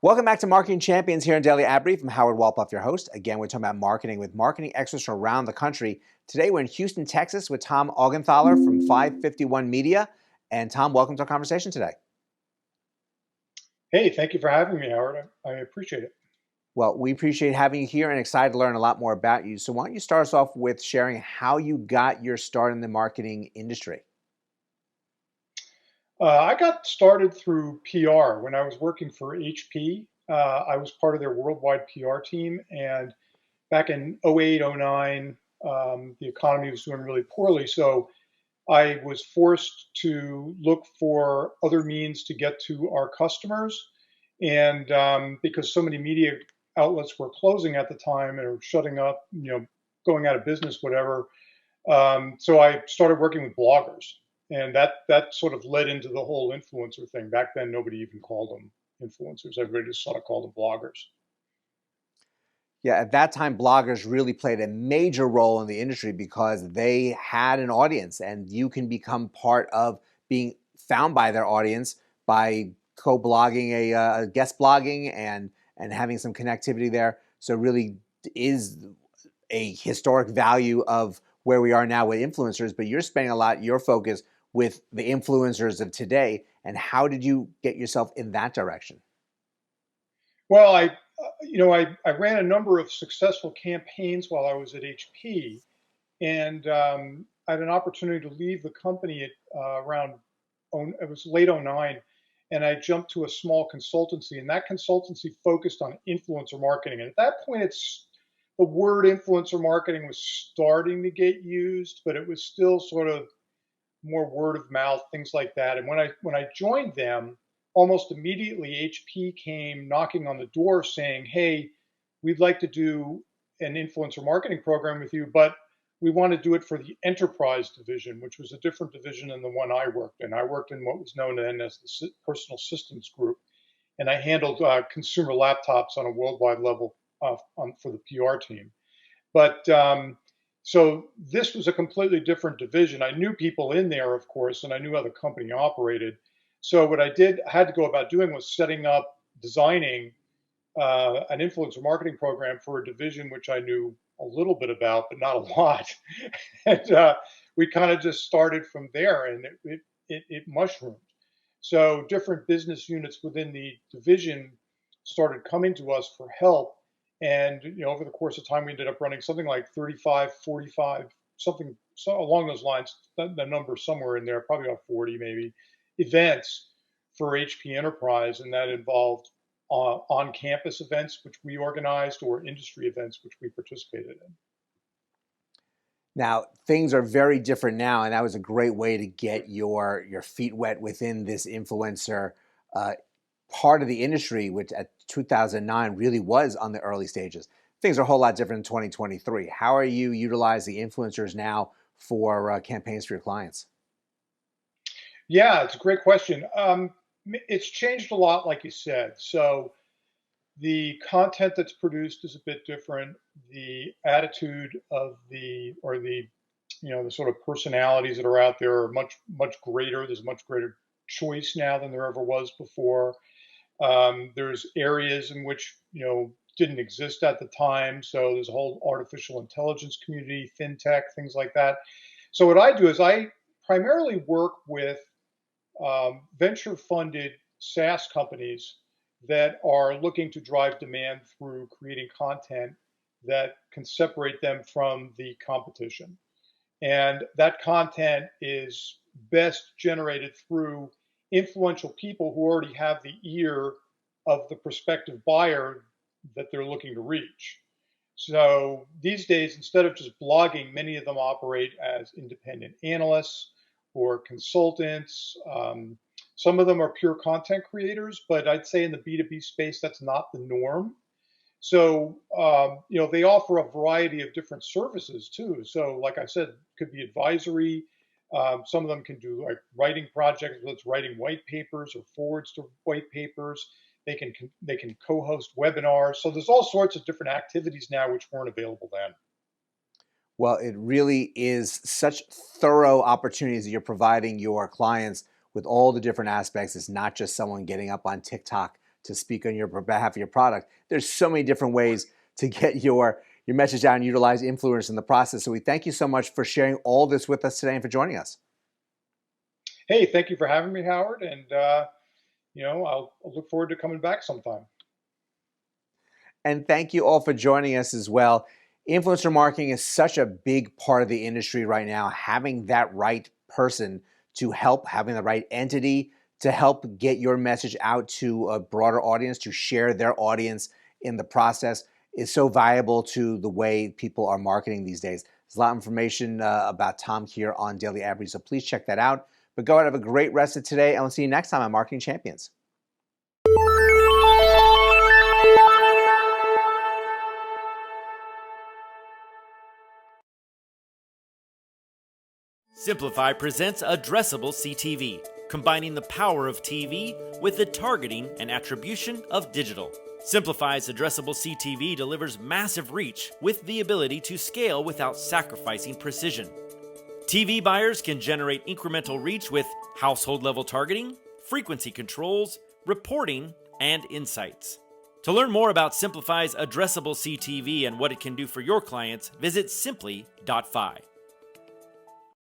Welcome back to Marketing Champions here in Daily Ad Brief. I'm Howard Walpoff, your host. Again, we're talking about marketing with marketing experts from around the country. Today, we're in Houston, Texas with Tom Augenthaler from 551 Media. And Tom, welcome to our conversation today. Hey, thank you for having me, Howard. I appreciate it. Well, we appreciate having you here and excited to learn a lot more about you. So why don't you start us off with sharing how you got your start in the marketing industry? I got started through PR when I was working for HP. I was part of their worldwide PR team, and back in '08, '09, the economy was doing really poorly. So I was forced to look for other means to get to our customers. And because so many media outlets were closing at the time and were shutting up, going out of business, whatever. So I started working with bloggers, and that sort of led into the whole influencer thing. Back then, nobody even called them influencers. Everybody just sort of called them bloggers. Yeah, at that time, bloggers really played a major role in the industry because they had an audience, and you can become part of being found by their audience by co-blogging, a guest blogging, and having some connectivity there. So, really is a historic value of where we are now with influencers. But you're spending a lot your focus with the influencers of today. And how did you get yourself in that direction? Well, I ran a number of successful campaigns while I was at HP, and I had an opportunity to leave the company at around, it was late '09, and I jumped to a small consultancy, and that consultancy focused on influencer marketing. And at that point, the word influencer marketing was starting to get used, but it was still sort of more word of mouth, things like that. And when I joined them, almost immediately HP came knocking on the door saying, "Hey, we'd like to do an influencer marketing program with you, but we want to do it for the enterprise division," which was a different division than the one I worked in. I worked in what was known then as the personal systems group, and I handled consumer laptops on a worldwide level for the PR team. But so this was a completely different division. I knew people in there, of course, and I knew how the company operated. So what had to go about doing was setting up, designing an influencer marketing program for a division which I knew a little bit about, but not a lot. And we kind of just started from there, and it mushroomed. So different business units within the division started coming to us for help. And over the course of time, we ended up running something like 35, 45, something so along those lines. The number somewhere in there, probably about 40 maybe, events for HP Enterprise, and that involved on-campus events, which we organized, or industry events, which we participated in. Now, things are very different now, and that was a great way to get your feet wet within this influencer uh, part of the industry, which at 2009 really was on the early stages. Things are a whole lot different in 2023. How are you utilizing influencers now for campaigns for your clients? Yeah, it's a great question. It's changed a lot, like you said. So the content that's produced is a bit different. The attitude of the sort of personalities that are out there are much greater. There's much greater choice now than there ever was before. There's areas in which didn't exist at the time. So there's a whole artificial intelligence community, fintech, things like that. So what I do is I primarily work with venture-funded SaaS companies that are looking to drive demand through creating content that can separate them from the competition. And that content is best generated through influential people who already have the ear of the prospective buyer that they're looking to reach. So these days, instead of just blogging, many of them operate as independent analysts or consultants. Some of them are pure content creators, but I'd say in the B2B space, that's not the norm. So, they offer a variety of different services too. So, like I said, it could be advisory. Some of them can do like writing projects, whether it's writing white papers or forwards to white papers. They can co-host webinars. So there's all sorts of different activities now which weren't available then. Well, it really is such thorough opportunities that you're providing your clients with all the different aspects. It's not just someone getting up on TikTok to speak on your behalf of your product. There's so many different ways to get your message out and utilize influencers in the process. So we thank you so much for sharing all this with us today and for joining us. Hey, thank you for having me, Howard. And, I'll look forward to coming back sometime. And thank you all for joining us as well. Influencer marketing is such a big part of the industry right now. Having that right person to help, having the right entity to help get your message out to a broader audience, to share their audience in the process, is so valuable to the way people are marketing these days. There's a lot of information about Tom here on Daily Ad Read, so please check that out. But go ahead, have a great rest of today, and we'll see you next time on Marketing Champions. Simplify presents Addressable CTV, combining the power of TV with the targeting and attribution of digital. Simplify's Addressable CTV delivers massive reach with the ability to scale without sacrificing precision. TV buyers can generate incremental reach with household-level targeting, frequency controls, reporting, and insights. To learn more about Simplify's Addressable CTV and what it can do for your clients, visit simply.fi.